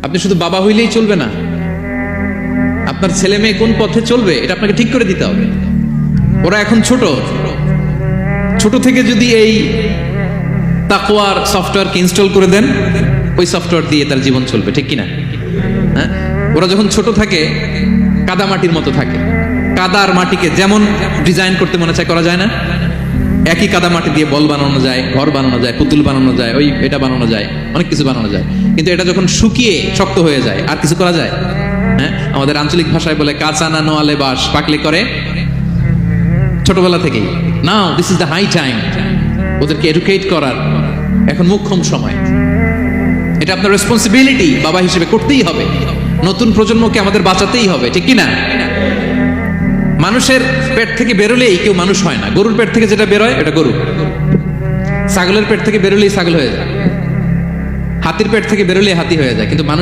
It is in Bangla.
আপনি শুধু বাবা হইলেই চলবে না, আপনার ছেলে মেয়ে কোন পথে চলবে এটা আপনাকে ঠিক করে দিতে হবে। ওরা এখন ছোট, ছোট থেকে যদি এই তাকওয়ার সফটওয়্যারকে ইনস্টল করে দেন, ওই সফটওয়্যার দিয়ে তার জীবন চলবে, ঠিক কিনা? হ্যাঁ, ওরা যখন ছোট থাকে কাদা মাটির মতো থাকে, কাদার মাটিকে যেমন ডিজাইন করতে মনে চায় করা যায় না? একই কাদা মাটি দিয়ে বল বানানো যায়, ঘর বানানো যায়, পুতুল বানানো যায়, ওই এটা বানানো যায়, অনেক কিছু বানানো যায়। কিন্তু এটা যখন শুকিয়ে শক্ত হয়ে যায় আর কিছু করা যায়? হ্যাঁ, আমাদের আঞ্চলিক ভাষায় বলে কাঁচা না নোয়ালে বাস, পাকলে করে ছোটবেলা থেকেই। Now this is the high time ওদেরকে এডুকেট করার, এখন মোক্ষম সময়। এটা আপনার রেসপন্সিবিলিটি বাবা হিসেবে করতেই হবে। নতুন প্রজন্মকে আমাদের বাঁচাতেই হবে, ঠিক কিনা? মানুষের পেট থেকে বেরোলেই কেউ মানুষ হয় না। গরুর পেট থেকে যেটা বেরোয় এটা গরু, ছাগলের পেট থেকে বেরোলেই ছাগল হয়ে যায়, হাতির পেট থেকে বেরোলেই হাতি হয়ে যায়, কিন্তু মানুষ